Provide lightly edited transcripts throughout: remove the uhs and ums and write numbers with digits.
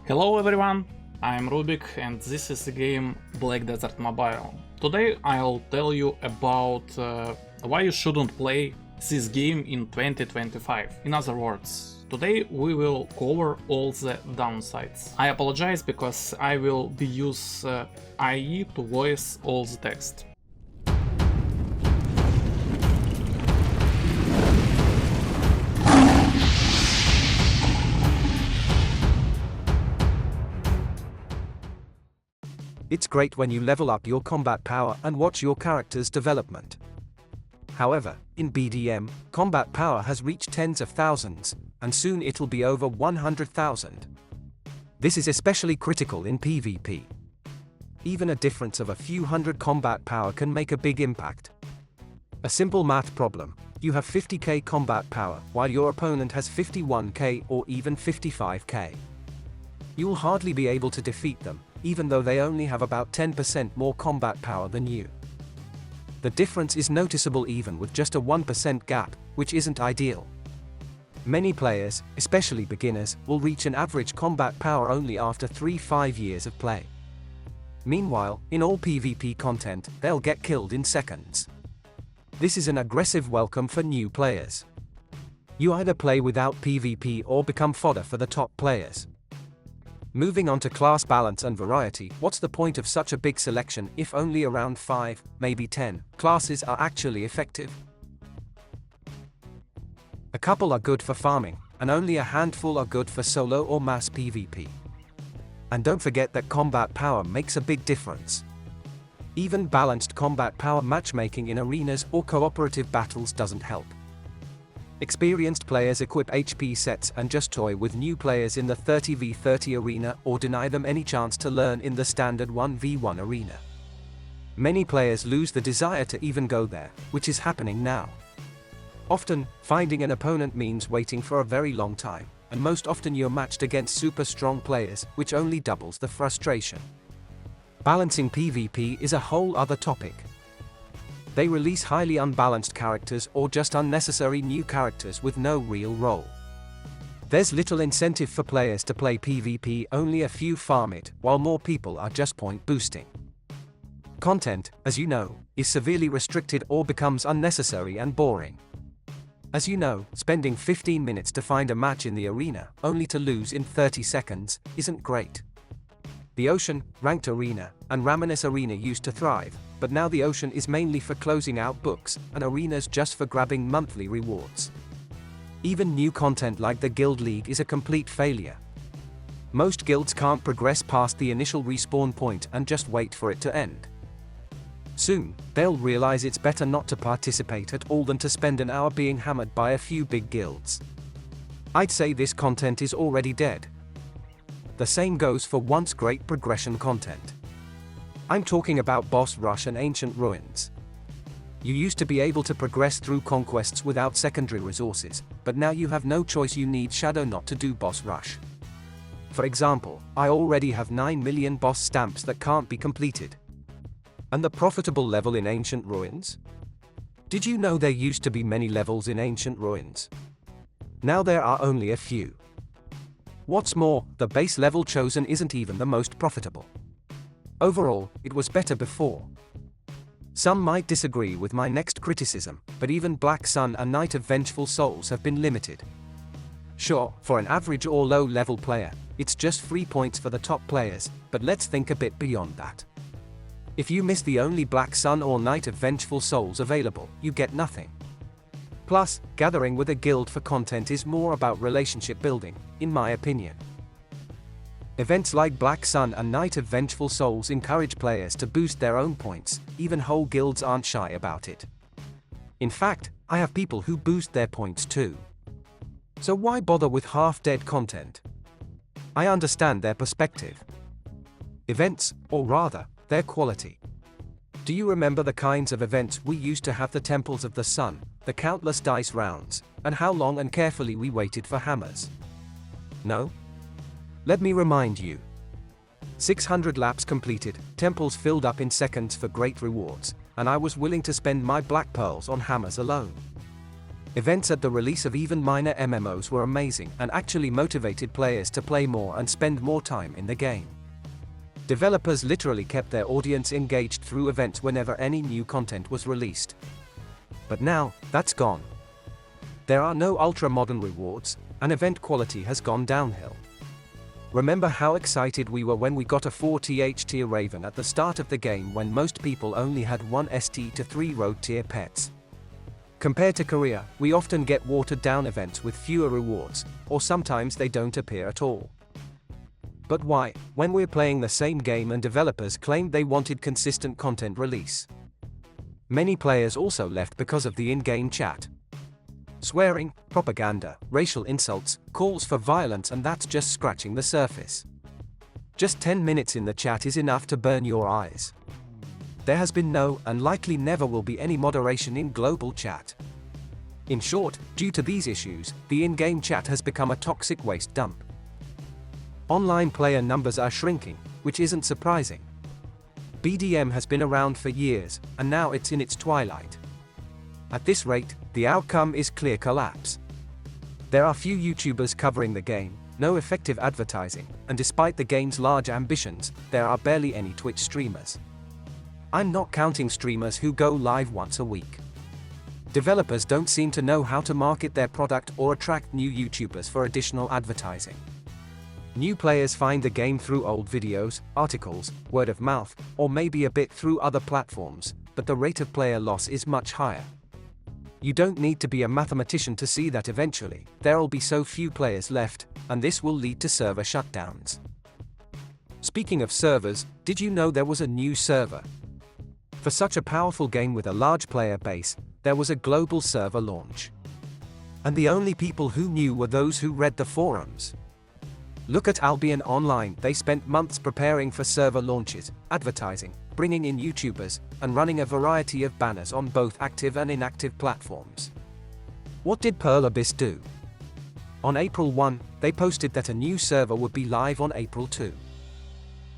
Hello everyone, I'm Rubik and this is the game Black Desert Mobile. Today I'll tell you about why you shouldn't play this game in 2025. In other words, today we will cover all the downsides. I apologize because I will be use IE to voice all the text. It's great when you level up your combat power and watch your character's development. However, in BDM, combat power has reached tens of thousands, and soon it'll be over 100,000. This is especially critical in PvP. Even a difference of a few hundred combat power can make a big impact. A simple math problem: you have 50k combat power, while your opponent has 51k or even 55k. You'll hardly be able to defeat them, even though they only have about 10% more combat power than you. The difference is noticeable even with just a 1% gap, which isn't ideal. Many players, especially beginners, will reach an average combat power only after 3-5 years of play. Meanwhile, in all PvP content, they'll get killed in seconds. This is an aggressive welcome for new players. You either play without PvP or become fodder for the top players. Moving on to class balance and variety, what's the point of such a big selection if only around 5, maybe 10, classes are actually effective? A couple are good for farming, and only a handful are good for solo or mass PvP. And don't forget that combat power makes a big difference. Even balanced combat power matchmaking in arenas or cooperative battles doesn't help. Experienced players equip HP sets and just toy with new players in the 30v30 arena or deny them any chance to learn in the standard 1v1 arena. Many players lose the desire to even go there, which is happening now. Often, finding an opponent means waiting for a very long time, and most often you're matched against super strong players, which only doubles the frustration. Balancing PvP is a whole other topic. They release highly unbalanced characters or just unnecessary new characters with no real role. There's little incentive for players to play PvP, only a few farm it, while more people are just point boosting. Content, as you know, is severely restricted or becomes unnecessary and boring. As you know, spending 15 minutes to find a match in the arena, only to lose in 30 seconds, isn't great. The Ocean, Ranked Arena, and Raminis Arena used to thrive, but now the Ocean is mainly for closing out books, and Arenas just for grabbing monthly rewards. Even new content like the Guild League is a complete failure. Most guilds can't progress past the initial respawn point and just wait for it to end. Soon, they'll realize it's better not to participate at all than to spend an hour being hammered by a few big guilds. I'd say this content is already dead. The same goes for once great progression content. I'm talking about Boss Rush and Ancient Ruins. You used to be able to progress through conquests without secondary resources, but now you have no choice, you need Shadow Knot to do Boss Rush. For example, I already have 9 million boss stamps that can't be completed. And the profitable level in Ancient Ruins? Did you know there used to be many levels in Ancient Ruins? Now there are only a few. What's more, the base level chosen isn't even the most profitable. Overall, it was better before. Some might disagree with my next criticism, but even Black Sun and Night of Vengeful Souls have been limited. Sure, for an average or low-level player, it's just 3 points for the top players, but let's think a bit beyond that. If you miss the only Black Sun or Night of Vengeful Souls available, you get nothing. Plus, gathering with a guild for content is more about relationship building, in my opinion. Events like Black Sun and Night of Vengeful Souls encourage players to boost their own points, even whole guilds aren't shy about it. In fact, I have people who boost their points too. So why bother with half-dead content? I understand their perspective. Events, or rather, their quality. Do you remember the kinds of events we used to have? The Temples of the Sun, the countless dice rounds, and how long and carefully we waited for hammers? No? Let me remind you. 600 laps completed, temples filled up in seconds for great rewards, and I was willing to spend my black pearls on hammers alone. Events at the release of even minor MMOs were amazing and actually motivated players to play more and spend more time in the game. Developers literally kept their audience engaged through events whenever any new content was released. But now, that's gone. There are no ultra-modern rewards, and event quality has gone downhill. Remember how excited we were when we got a 4th tier Raven at the start of the game when most people only had 1 ST to 3 road tier pets. Compared to Korea, we often get watered-down events with fewer rewards, or sometimes they don't appear at all. But why, when we're playing the same game and developers claimed they wanted consistent content release? Many players also left because of the in-game chat. Swearing, propaganda, racial insults, calls for violence, and that's just scratching the surface. Just 10 minutes in the chat is enough to burn your eyes. There has been no, and likely never will be, any moderation in global chat. In short, due to these issues, the in-game chat has become a toxic waste dump. Online player numbers are shrinking, which isn't surprising. BDM has been around for years, and now it's in its twilight. At this rate, the outcome is clear collapse. There are few YouTubers covering the game, no effective advertising, and despite the game's large ambitions, there are barely any Twitch streamers. I'm not counting streamers who go live once a week. Developers don't seem to know how to market their product or attract new YouTubers for additional advertising. New players find the game through old videos, articles, word of mouth, or maybe a bit through other platforms, but the rate of player loss is much higher. You don't need to be a mathematician to see that eventually, there'll be so few players left, and this will lead to server shutdowns. Speaking of servers, did you know there was a new server? For such a powerful game with a large player base, there was a global server launch. And the only people who knew were those who read the forums. Look at Albion Online, they spent months preparing for server launches, advertising, bringing in YouTubers, and running a variety of banners on both active and inactive platforms. What did Pearl Abyss do? On April 1, they posted that a new server would be live on April 2.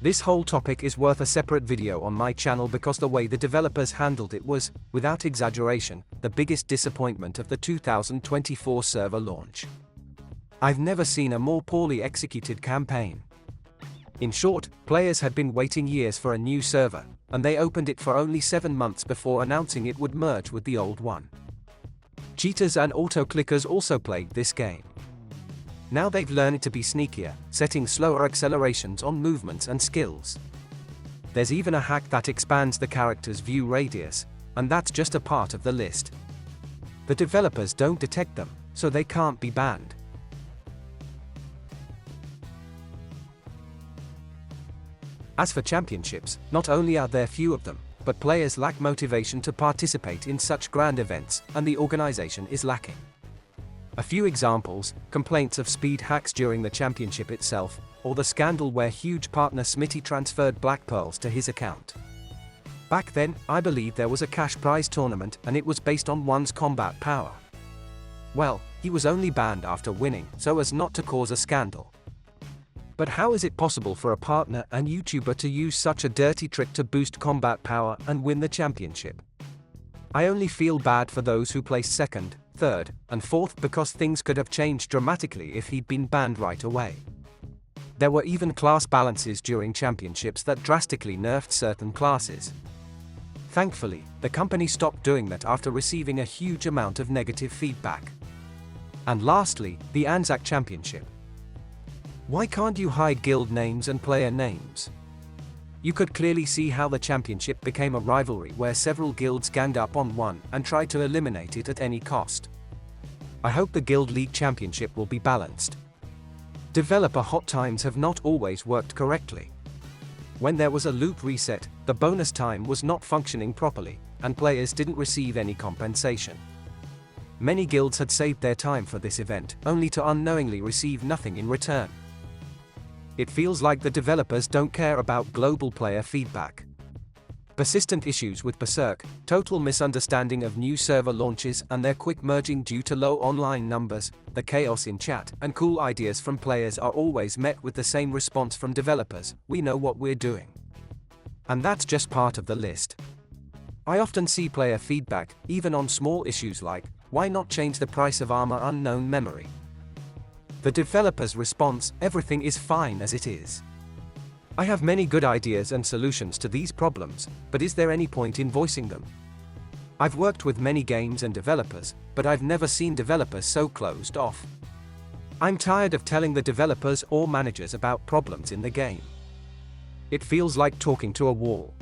This whole topic is worth a separate video on my channel because the way the developers handled it was, without exaggeration, the biggest disappointment of the 2024 server launch. I've never seen a more poorly executed campaign. In short, players had been waiting years for a new server, and they opened it for only 7 months before announcing it would merge with the old one. Cheaters and auto-clickers also plagued this game. Now they've learned to be sneakier, setting slower accelerations on movements and skills. There's even a hack that expands the character's view radius, and that's just a part of the list. The developers don't detect them, so they can't be banned. As for championships, not only are there few of them, but players lack motivation to participate in such grand events, and the organization is lacking. A few examples: complaints of speed hacks during the championship itself, or the scandal where huge partner Smitty transferred Black Pearls to his account. Back then, I believe there was a cash prize tournament and it was based on one's combat power. Well, he was only banned after winning, so as not to cause a scandal. But how is it possible for a partner and YouTuber to use such a dirty trick to boost combat power and win the championship? I only feel bad for those who placed second, third, and fourth because things could have changed dramatically if he'd been banned right away. There were even class balances during championships that drastically nerfed certain classes. Thankfully, the company stopped doing that after receiving a huge amount of negative feedback. And lastly, the Anzac Championship. Why can't you hide guild names and player names? You could clearly see how the championship became a rivalry where several guilds ganged up on one and tried to eliminate it at any cost. I hope the Guild League Championship will be balanced. Developer hot times have not always worked correctly. When there was a loop reset, the bonus time was not functioning properly, and players didn't receive any compensation. Many guilds had saved their time for this event, only to unknowingly receive nothing in return. It feels like the developers don't care about global player feedback. Persistent issues with Berserk, total misunderstanding of new server launches and their quick merging due to low online numbers, the chaos in chat, and cool ideas from players are always met with the same response from developers: we know what we're doing. And that's just part of the list. I often see player feedback, even on small issues like, Why not change the price of armor? Unknown memory. The developer's response, everything is fine as it is. I have many good ideas and solutions to these problems, but is there any point in voicing them? I've worked with many games and developers, but I've never seen developers so closed off. I'm tired of telling the developers or managers about problems in the game. It feels like talking to a wall.